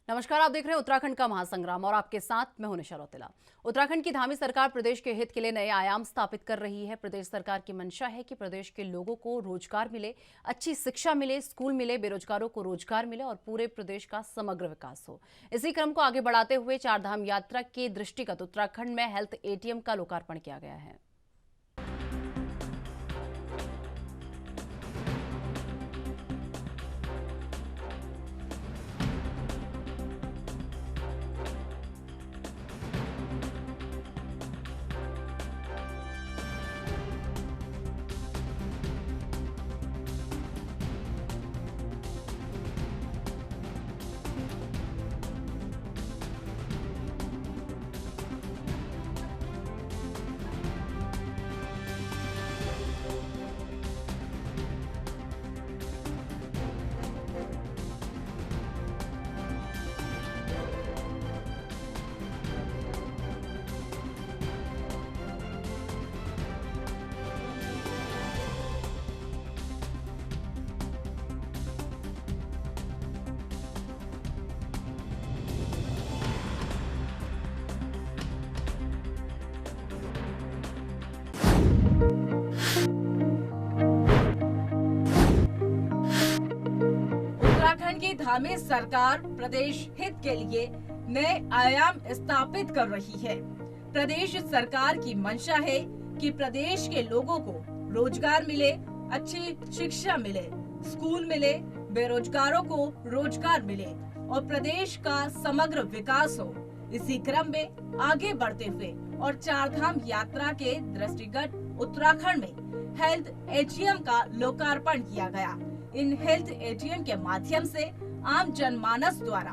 नमस्कार, आप देख रहे हैं उत्तराखंड का महासंग्राम और आपके साथ मैं हूं निशा रौतेला। उत्तराखंड की धामी सरकार प्रदेश के हित के लिए नए आयाम स्थापित कर रही है। प्रदेश सरकार की मंशा है कि प्रदेश के लोगों को रोजगार मिले, अच्छी शिक्षा मिले, स्कूल मिले, बेरोजगारों को रोजगार मिले और पूरे प्रदेश का समग्र विकास हो। इसी क्रम को आगे बढ़ाते हुए चारधाम यात्रा के दृष्टिगत उत्तराखंड में हेल्थ एटीएम का लोकार्पण किया गया है। उत्तराखंड की धामी सरकार प्रदेश हित के लिए नए आयाम स्थापित कर रही है। प्रदेश सरकार की मंशा है कि प्रदेश के लोगों को रोजगार मिले, अच्छी शिक्षा मिले, स्कूल मिले, बेरोजगारों को रोजगार मिले और प्रदेश का समग्र विकास हो। इसी क्रम में आगे बढ़ते हुए और चारधाम यात्रा के दृष्टिगत उत्तराखंड में हेल्थ एटीएम का लोकार्पण किया गया। इन हेल्थ एटीएम के माध्यम से आम जनमानस द्वारा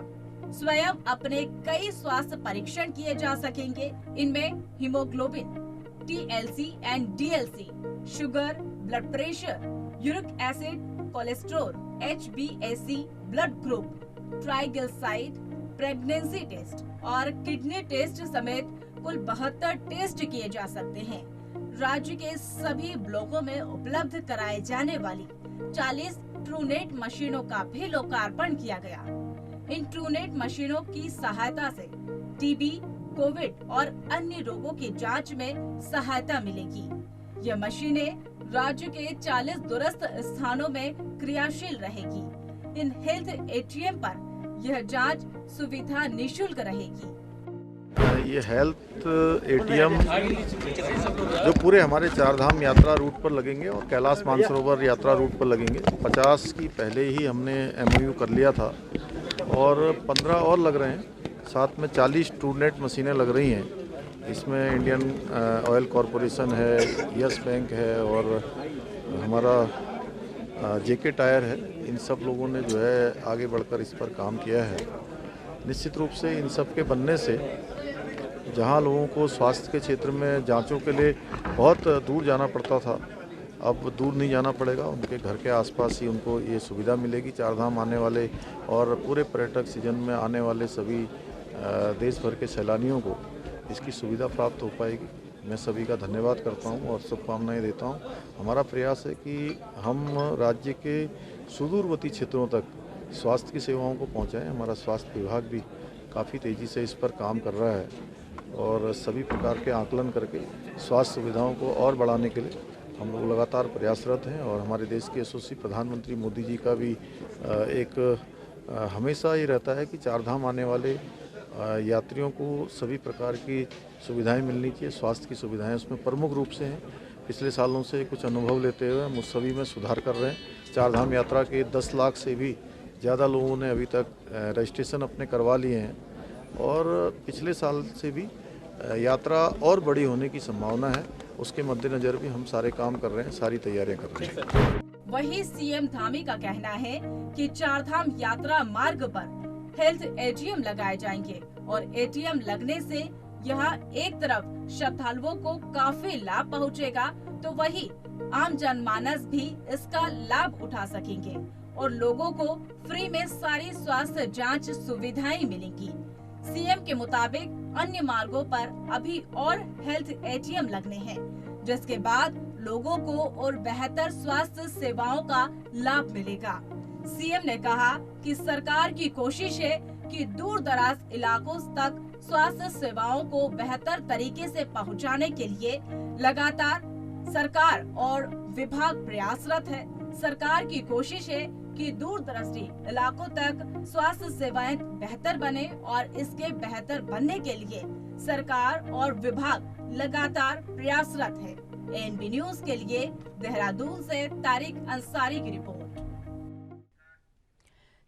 स्वयं अपने कई स्वास्थ्य परीक्षण किए जा सकेंगे। इनमें haemoglobin, TLC and DLC, sugar, blood pressure, uric acid, cholesterol, HbA1c, blood group, triglyceride, pregnancy test और किडनी टेस्ट समेत कुल 72 टेस्ट किए जा सकते हैं। राज्य के सभी ब्लॉकों में उपलब्ध कराए जाने वाली 40 ट्रूनेट मशीनों का भी लोकार्पण किया गया। इन ट्रूनेट मशीनों की सहायता से टीबी, कोविड और अन्य रोगों की जांच में सहायता मिलेगी। यह मशीनें राज्य के 40 दूरस्थ स्थानों में क्रियाशील रहेगी। इन हेल्थ एटीएम पर यह जांच सुविधा निःशुल्क रहेगी। ये हेल्थ एटीएम जो पूरे हमारे चारधाम यात्रा रूट पर लगेंगे और कैलाश मानसरोवर यात्रा रूट पर लगेंगे। 50 की पहले ही हमने MOU कर लिया था और 15 और लग रहे हैं। साथ में 40 ट्रूनेट मशीनें लग रही हैं। इसमें इंडियन ऑयल कॉरपोरेशन है, यस बैंक है और हमारा JK टायर है। इन सब लोगों ने जो है आगे बढ़कर इस पर काम किया है। निश्चित रूप से इन सब के बनने से जहां लोगों को स्वास्थ्य के क्षेत्र में जांचों के लिए बहुत दूर जाना पड़ता था, अब दूर नहीं जाना पड़ेगा। उनके घर के आसपास ही उनको ये सुविधा मिलेगी। चारधाम आने वाले और पूरे पर्यटक सीजन में आने वाले सभी देश भर के सैलानियों को इसकी सुविधा प्राप्त हो पाएगी। मैं सभी का धन्यवाद करता हूं और शुभकामनाएं देता हूं। हमारा प्रयास है कि हम राज्य के सुदूरवर्ती क्षेत्रों तक स्वास्थ्य की सेवाओं को पहुंचाएं। हमारा स्वास्थ्य विभाग भी काफ़ी तेज़ी से इस पर काम कर रहा है और सभी प्रकार के आकलन करके स्वास्थ्य सुविधाओं को और बढ़ाने के लिए हम लोग लगातार प्रयासरत हैं। और हमारे देश के यशस्वी प्रधानमंत्री मोदी जी का भी एक हमेशा ये रहता है कि चारधाम आने वाले यात्रियों को सभी प्रकार की सुविधाएं मिलनी चाहिए। स्वास्थ्य की सुविधाएं उसमें प्रमुख रूप से हैं। पिछले सालों से कुछ अनुभव लेते हुए हम उस सभी में सुधार कर रहे हैं। चारधाम यात्रा के 10 लाख से भी ज़्यादा लोगों ने अभी तक रजिस्ट्रेशन अपने करवा लिए हैं और पिछले साल से भी यात्रा और बड़ी होने की संभावना है। उसके मद्देनजर भी हम सारे काम कर रहे हैं, सारी तैयारियां कर रहे हैं। वहीं सीएम धामी का कहना है कि चारधाम यात्रा मार्ग पर हेल्थ एटीएम लगाए जाएंगे और एटीएम लगने से यहाँ एक तरफ श्रद्धालुओं को काफी लाभ पहुँचेगा, तो वहीं आम जनमानस भी इसका लाभ उठा सकेंगे और लोगों को फ्री में सारी स्वास्थ्य जांच सुविधाएं मिलेंगी। सीएम के मुताबिक अन्य मार्गों पर अभी और हेल्थ एटीएम लगने हैं, जिसके बाद लोगों को और बेहतर स्वास्थ्य सेवाओं का लाभ मिलेगा। सीएम ने कहा कि सरकार की कोशिश है कि दूर दराज इलाकों तक स्वास्थ्य सेवाओं को बेहतर तरीके से पहुंचाने के लिए लगातार सरकार और विभाग प्रयासरत है। सरकार की कोशिश है कि दूर दराज इलाकों तक स्वास्थ्य सेवाएं बेहतर बने और इसके बेहतर बनने के लिए सरकार और विभाग लगातार प्रयासरत है। एएनबी न्यूज के लिए देहरादून से तारिक अंसारी की रिपोर्ट।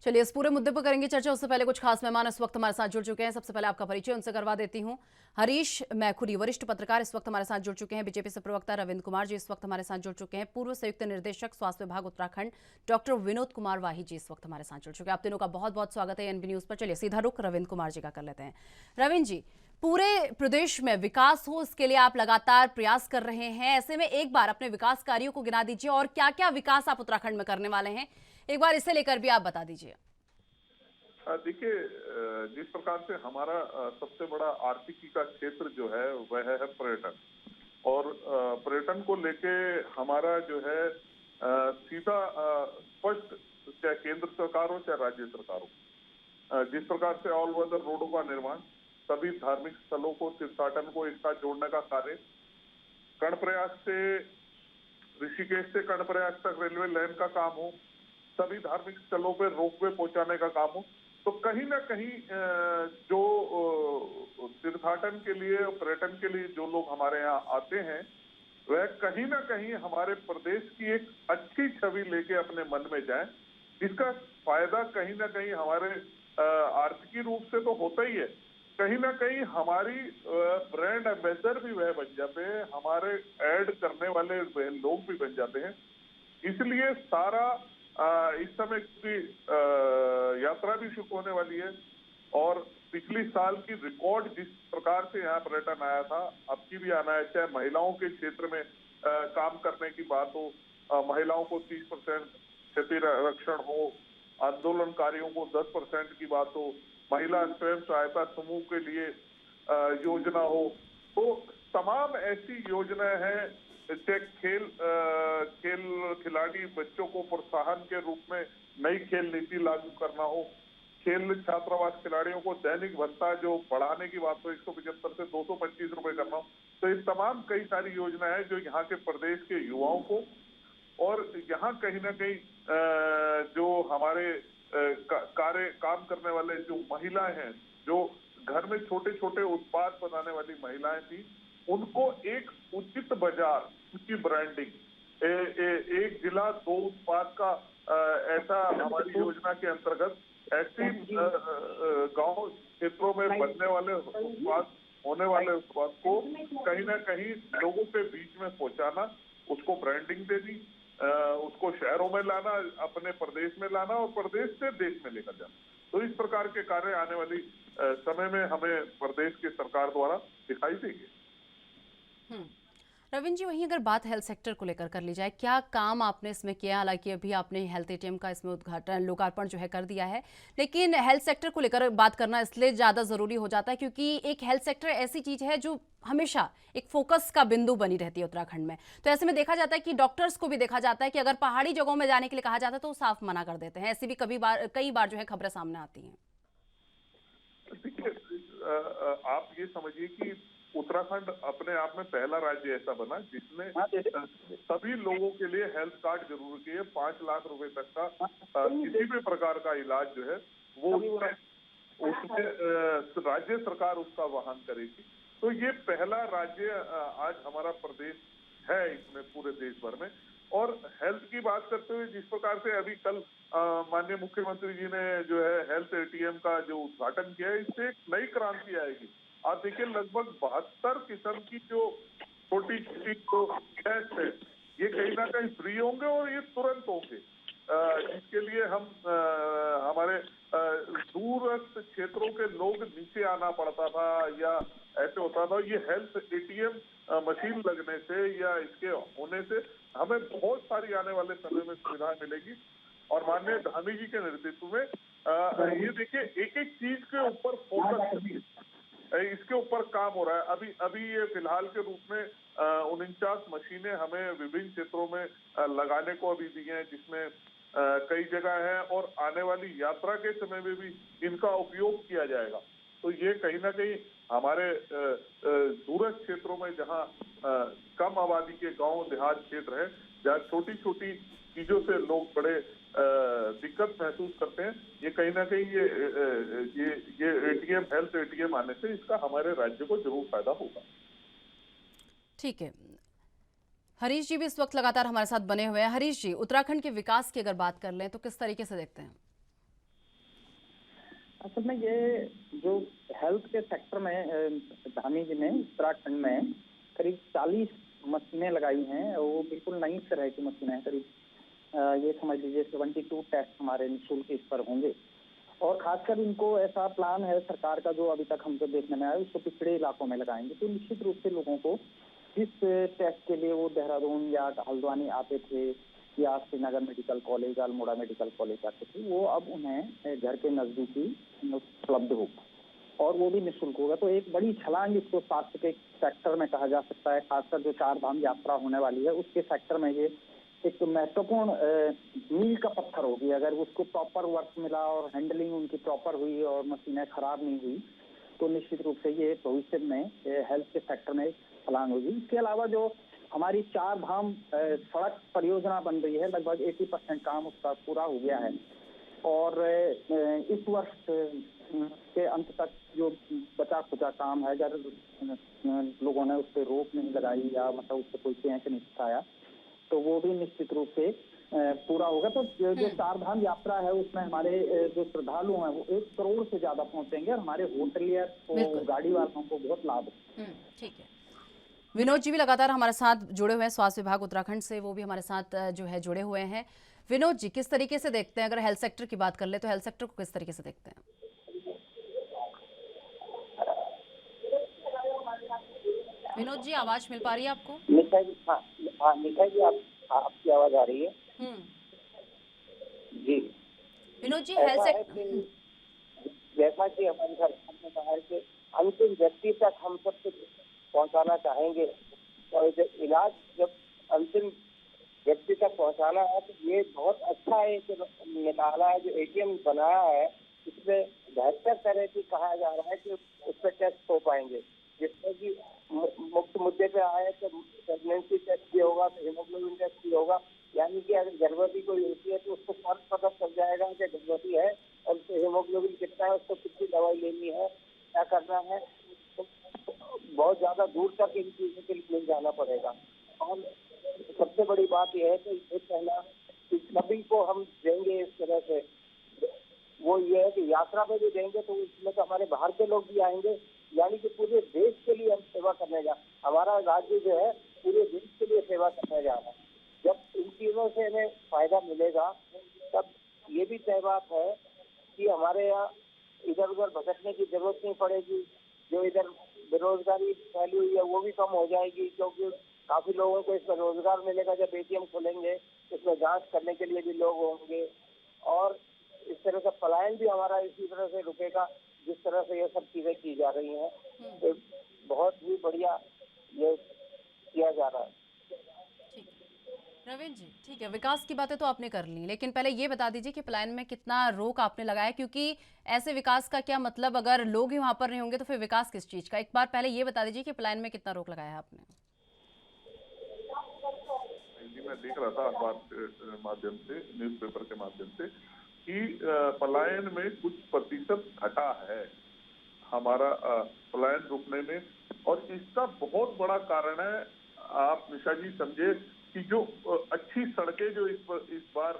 चलिए इस पूरे मुद्दे पर करेंगे चर्चा। उससे पहले कुछ खास मेहमान इस वक्त हमारे साथ जुड़ चुके हैं। सबसे पहले आपका परिचय उनसे करवा देती हूं। हरीश मैखुरी वरिष्ठ पत्रकार इस वक्त हमारे साथ जुड़ चुके हैं। बीजेपी से प्रवक्ता रविंद्र कुमार जी इस वक्त हमारे साथ जुड़ चुके हैं। पूर्व संयुक्त निदेशक स्वास्थ्य विभाग उत्तराखंड डॉक्टर विनोद कुमार वाही जी इस वक्त हमारे साथ जुड़ चुके हैं। आप तीनों का बहुत बहुत स्वागत है एएनबी न्यूज पर। चलिए सीधा रुख रविंद्र कुमार जी का कर लेते हैं। रविंद्र जी, पूरे प्रदेश में विकास हो इसके लिए आप लगातार प्रयास कर रहे हैं। ऐसे में एक बार अपने विकास कार्यों को गिना दीजिए और क्या क्या विकास आप उत्तराखंड में करने वाले हैं, एक बार इसे लेकर भी आप बता दीजिए। देखिए, जिस प्रकार से हमारा सबसे बड़ा आर्थिकी का क्षेत्र जो है वह है पर्यटन, और पर्यटन को लेके हमारा जो है सीधा स्पष्ट, चाहे केंद्र सरकार हो चाहे राज्य सरकार हो, जिस प्रकार से ऑल वेदर रोडों का निर्माण, सभी धार्मिक स्थलों को, तीर्थाटन को एक साथ जोड़ने का कार्य, कर्णप्रयाग से ऋषिकेश से कर्णप्रयाग तक रेलवे लाइन का काम हो, सभी धार्मिक स्थलों पर रोपवे पहुंचाने का काम हो, तो कहीं ना कहीं जो तीर्थाटन के लिए, पर्यटन के लिए जो लोग हमारे यहाँ आते हैं, वह कहीं ना कहीं हमारे प्रदेश की एक अच्छी छवि लेके अपने मन में जाए, जिसका फायदा कहीं ना कहीं हमारे आर्थिकी रूप से तो होता ही है, कहीं ना कहीं हमारी ब्रांड एम्बेसडर भी वह बन जाते हैं, हमारे ऐड करने वाले लोग भी बन जाते हैं। इसलिए सारा इस समय की यात्रा भी शुरू होने वाली है, और पिछली साल की रिकॉर्ड जिस प्रकार से यहाँ पर्यटन आया था, अब की भी आना है। चाहे महिलाओं के क्षेत्र में काम करने की बात हो, महिलाओं को 30% क्षति रक्षण हो, आंदोलनकारियों को 10% की बात हो, महिला स्वयं सहायता समूह के लिए योजना हो, तो तमाम ऐसी योजनाएं हैं। चाहे खेल खिलाड़ी बच्चों को प्रोत्साहन के रूप में नई खेल नीति लागू करना हो, खेल छात्रावास खिलाड़ियों को दैनिक भत्ता जो बढ़ाने की बात हो 175 से 225 रुपए करना हो, तो ये तमाम कई सारी योजनाएं हैं जो यहाँ के प्रदेश के युवाओं को, और यहाँ कहीं ना कहीं जो हमारे काम करने वाले जो महिलाएं हैं, जो घर में छोटे छोटे उत्पाद बनाने वाली महिलाएं थी, उनको एक उचित बाजार, उनकी ब्रांडिंग, एक जिला दो उत्पाद का ऐसा हमारी योजना के अंतर्गत ऐसी गांव क्षेत्रों में बनने वाले उत्पाद, होने वाले उत्पाद को कहीं ना कहीं लोगों के बीच में पहुंचाना, उसको ब्रांडिंग देनी, उसको शहरों में लाना, अपने प्रदेश में लाना और प्रदेश से देश में लेकर जाना। तो इस प्रकार के कार्य आने वाली समय में हमें प्रदेश की सरकार द्वारा दिखाई देंगे। रविंद्र जी, वहीं अगर बात हेल्थ सेक्टर को लेकर कर ली जाए, क्या काम आपने इसमें किया? हालांकि अभी आपने हेल्थ एटीएम का इसमें उद्घाटन, लोकार्पण जो है कर दिया है, लेकिन हेल्थ सेक्टर को लेकर बात करना इसलिए ज़्यादा ज़रूरी हो जाता है क्योंकि एक हेल्थ सेक्टर ऐसी चीज़ है जो हमेशा एक फोकस का बिंदु बनी रहती है उत्तराखंड में। तो ऐसे में देखा जाता है कि डॉक्टर्स को भी देखा जाता है कि अगर पहाड़ी जगहों में जाने के लिए कहा जाता है तो वो साफ मना कर देते हैं। ऐसी भी कई बार जो है खबरें सामने आती हैं। आप ये समझिए कि उत्तराखंड अपने आप में पहला राज्य ऐसा बना जिसने सभी लोगों के लिए हेल्थ कार्ड जरूर किए। 5 लाख रुपए तक का किसी भी प्रकार का इलाज जो है वो उसमें राज्य सरकार उसका वहन करेगी। तो ये पहला राज्य आज हमारा प्रदेश है इसमें पूरे देश भर में। और हेल्थ की बात करते हुए जिस प्रकार से अभी कल माननीय मुख्यमंत्री जी ने जो है हेल्थ एटीएम का जो उद्घाटन किया है, इससे एक नई क्रांति आएगी। आप देखिए लगभग 72 किस्म की जो छोटी छोटी जो टेस्ट है ये कहीं ना कहीं फ्री होंगे और ये तुरंत होंगे, जिसके लिए हम हमारे दूरस्थ क्षेत्रों के लोग नीचे आना पड़ता था या ऐसे होता था। ये हेल्थ एटीएम मशीन लगने से या इसके होने से हमें बहुत सारी आने वाले समय में सुविधाएं मिलेगी। और माननीय धामी जी के नेतृत्व में ये देखिए एक एक चीज के ऊपर फोकस, इसके ऊपर काम हो रहा है। अभी ये फिलहाल के रूप में 49 मशीनें हमें विभिन्न क्षेत्रों में लगाने को अभी दी हैं, जिसमें कई जगह है और आने वाली यात्रा के समय में भी इनका उपयोग किया जाएगा। तो ये कहीं ना कहीं हमारे दूरस्थ क्षेत्रों में जहाँ कम आबादी के गांव देहात क्षेत्र है, जहाँ छोटी छोटी चीजों से लोग बड़े दिक्कत महसूस करते हैं, ये कहीं ना कहीं ये एटीएम, हेल्थ एटीएम आने से इसका हमारे राज्य को जरूर फायदा होगा। ठीक है, हरीश जी भी इस वक्त लगातार हमारे साथ बने हुए हैं। हरीश जी, उत्तराखंड के विकास की अगर बात कर लें तो किस तरीके से देखते हैं? असल में ये जो हेल्थ के सेक्टर में धामी जी ने उत्तराखंड में करीब 40 मशीनें लगाई हैं। वो बिल्कुल नई तरह की मशीनें हैं। करीब ये समझ लीजिए 72 टेस्ट हमारे निःशुल्क इस पर होंगे। और खासकर इनको ऐसा प्लान है सरकार का, जो अभी तक हमको देखने में आया, उसको पिछड़े इलाकों में लगाएंगे। तो निश्चित रूप से लोगों को जिस टेस्ट के लिए वो देहरादून या हल्द्वानी आते थे या Srinagar medical college, Almora medical college आते थे, वो अब उन्हें घर के नजदीकी उपलब्ध होगा और वो भी निःशुल्क होगा। तो एक बड़ी छलांग इसको स्वास्थ्य के सेक्टर में कहा जा सकता है। खासकर जो 4 धाम यात्रा होने वाली है उसके सेक्टर में ये एक महत्वपूर्ण मील का पत्थर होगी। अगर उसको प्रॉपर वर्क मिला और हैंडलिंग उनकी प्रॉपर हुई और मशीनें खराब नहीं हुई तो निश्चित रूप से ये भविष्य में हेल्थ के सेक्टर में छलांग होगी। इसके अलावा जो हमारी 4 धाम सड़क परियोजना बन रही है, लगभग 80% काम उसका पूरा हो गया है और इस वर्ष के अंत तक जो बचा खुचा काम है, अगर लोगों ने उस पर रोक नहीं लगाई या मतलब उस पर कोई पेंच नहीं उठाया तो वो भी निश्चित रूप से पूरा होगा। तो जो 4 धाम यात्रा है उसमें हमारे जो श्रद्धालु हैं वो 1 करोड़ से ज्यादा पहुंचेंगे और हमारे होटलियर को, गाड़ी वालों को बहुत लाभ है। ठीक है, विनोद जी भी लगातार हमारे साथ जुड़े हुए हैं, स्वास्थ्य विभाग उत्तराखंड से, वो भी हमारे साथ जो है जुड़े हुए हैं। विनोद जी, किस तरीके से देखते हैं, अगर हेल्थ सेक्टर की बात कर ले तो हेल्थ सेक्टर को किस तरीके से देखते हैं? विनोद जी, आवाज मिल पा रही है आपको? निशा जी, हाँ निशा जी, आपकी आवाज आ रही है? जी विनोद जी, हेल्थ सेक्टर जैसा कि हमारी सरकार ने कहा है कि अंतिम व्यक्ति तक हम सब कुछ पहुंचाना चाहेंगे और इलाज जब अंतिम व्यक्ति तक पहुंचाना है तो ये बहुत अच्छा है कि निकाला है, जो एटीएम बनाया है इसमें बेहतर तरह की कहा जा रहा है कि उस पर टेस्ट हो पाएंगे, जिसमें कि मुख्य मुद्दे पे आए तो प्रेगनेंसी टेस्ट भी होगा, तो हीमोग्लोबिन टेस्ट भी होगा। यानी कि अगर गर्भवती कोई होती है तो उसको फर्क पता चल जाएगा कि गर्भवती है और उसको हीमोग्लोबिन कितना है, उसको कितनी दवाई लेनी है, क्या करना है। तो बहुत ज्यादा दूर तक इन चीजों के लिए नहीं जाना पड़ेगा। और सबसे बड़ी बात यह है कि ये कहना कि सभी को हम देंगे इस तरह से, वो ये है कि यात्रा में भी देंगे तो उसमें तो हमारे बाहर के लोग भी आएंगे, यानी कि पूरे देश के लिए हम सेवा करने हमारा राज्य जो है पूरे देश के लिए सेवा करने जा रहा है। जब इन चीजों से हमें फायदा मिलेगा तब ये भी तय बात है कि हमारे यहाँ इधर उधर भटकने की जरूरत नहीं पड़ेगी। जो इधर बेरोजगारी फैली हुई है वो भी कम हो जाएगी, क्योंकि काफी लोगों को इसमें रोजगार मिलेगा। जब एटीएम खोलेंगे इसमें जांच करने के लिए भी लोग होंगे और इस तरह का पलायन भी हमारा इसी तरह से रुकेगा जिस तरह से ये सब चीजें की जा रही हैं। तो बहुत ही बढ़िया ये किया जा रहा है। रविंद्र जी, ठीक है, विकास की बातें तो आपने कर ली, लेकिन पहले ये बता दीजिए कि प्लान में कितना रोक आपने लगाया, क्योंकि ऐसे विकास का क्या मतलब, अगर लोग ही वहां पर नहीं होंगे तो फिर विकास किस चीज का। एक बार पहले ये बता दीजिए कि प्लान में कितना रोक लगाया आपने। मैं देख रहा था अखबार के माध्यम से, न्यूज़पेपर के माध्यम से कि पलायन में कुछ प्रतिशत घटा है हमारा पलायन रुकने में, और इसका बहुत बड़ा कारण है, आप निशा जी समझे, कि जो अच्छी सड़कें जो इस बार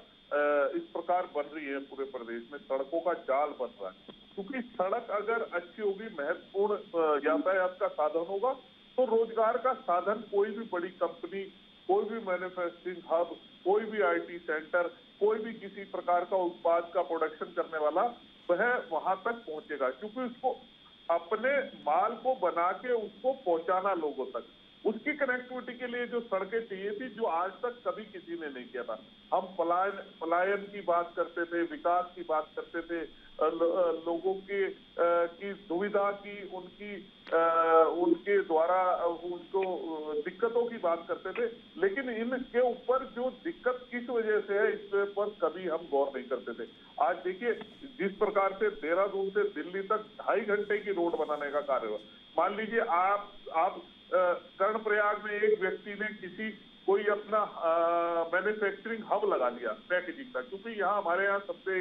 इस प्रकार बन रही है पूरे प्रदेश में, सड़कों का जाल बन रहा है। क्योंकि सड़क अगर अच्छी होगी, महत्वपूर्ण यातायात का साधन होगा, तो रोजगार का साधन कोई भी बड़ी कंपनी, कोई भी मैन्युफैक्चरिंग हब, कोई भी आईटी सेंटर, कोई भी किसी प्रकार का उत्पाद का प्रोडक्शन करने वाला वह वहां तक पहुंचेगा, क्योंकि उसको अपने माल को बना के उसको पहुंचाना लोगों तक, उसकी कनेक्टिविटी के लिए जो सड़कें चाहिए थी, जो आज तक कभी किसी ने नहीं किया था। हम पलायन की बात करते थे, विकास की बात करते थे, लोगों की दुविधा की, उनके द्वारा उनको दिक्कतों की बात करते थे, लेकिन इनके ऊपर जो दिक्कत किस वजह से है इस पर कभी हम गौर नहीं करते थे। आज देखिए जिस प्रकार से देहरादून से दिल्ली तक 2.5 घंटे की रोड बनाने का कार्य हुआ। मान लीजिए आप कर्णप्रयाग में एक व्यक्ति ने कोई अपना मैन्युफैक्चरिंग हब लगा लिया पैकेजिंग का, क्योंकि यहाँ हमारे यहाँ सबसे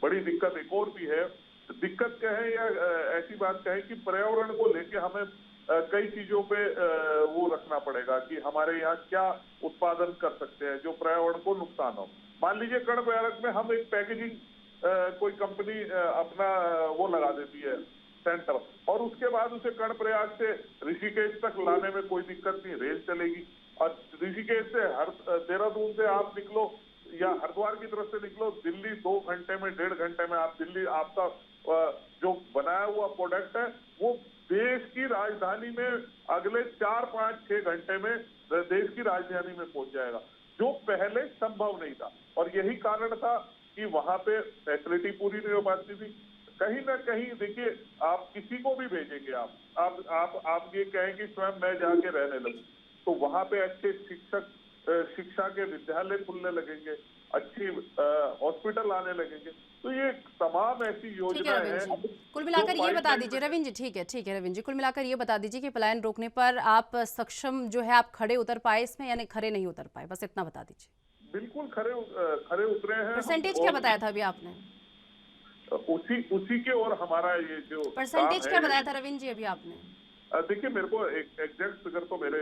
बड़ी दिक्कत एक और भी है। दिक्कत कहें या ऐसी बात कहें कि पर्यावरण को लेके हमें कई चीजों पे वो रखना पड़ेगा कि हमारे यहाँ क्या उत्पादन कर सकते हैं जो पर्यावरण को नुकसान हो। मान लीजिए कर्णप्रयाग में हम एक पैकेजिंग कोई कंपनी अपना वो लगा देती है सेंटर, और उसके बाद उसे कर्णप्रयाग से ऋषिकेश तक लाने में कोई दिक्कत नहीं, रेल चलेगी। और ऋषिकेश से देहरादून से आप निकलो या हरिद्वार की तरफ से निकलो, दिल्ली 2 घंटे में 1.5 घंटे में आप दिल्ली, आपका जो बनाया हुआ प्रोडक्ट है वो देश की राजधानी में अगले 4, 5, 6 घंटे में देश की राजधानी में पहुंच जाएगा, जो पहले संभव नहीं था। और यही कारण था कि वहां पे फैसिलिटी पूरी नहीं हो पाती थी। कहीं ना कहीं देखिए, आप किसी को भी भेजेंगे, आप ये कहें कि स्वयं मैं जाके रहने लगूं, तो वहां पे अच्छे शिक्षा के विद्यालय खुलने लगेंगे, अच्छी हॉस्पिटल आने लगेंगे। तो ये तमाम ऐसी योजनाएं हैं। कुल मिलाकर ये बता दीजिए रविंद्र जी, ठीक है रविंद्र जी, कुल मिलाकर ये बता दीजिए कि पलायन रोकने पर आप सक्षम जो है आप खड़े उतर पाए इसमें, यानी खड़े नहीं उतर पाए, बस इतना बता दीजिए। बिल्कुल खड़े उतरे हैं। परसेंटेज क्या बताया था अभी आपने? उसी के, और हमारा ये जो परसेंटेज क्या बताया था रविंद्र जी अभी आपने? देखिए मेरे को एक एग्जैक्ट फिगर तो मेरे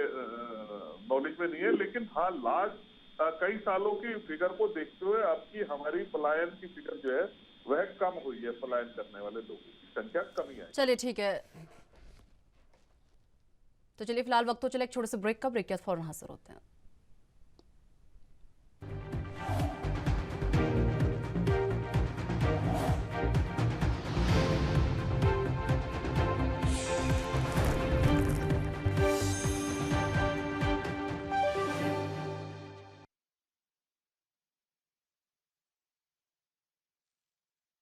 नॉलेज में नहीं है, लेकिन हाँ लास्ट कई सालों की फिगर को देखते हुए आपकी हमारी पलायन की फिगर जो है वह कम हुई है, पलायन करने वाले लोगों की संख्या कमी है। चलिए ठीक है, तो चलिए फिलहाल वक्त तो चले एक छोटे से ब्रेक का, ब्रेक के बाद फौरन हाजिर होते हैं।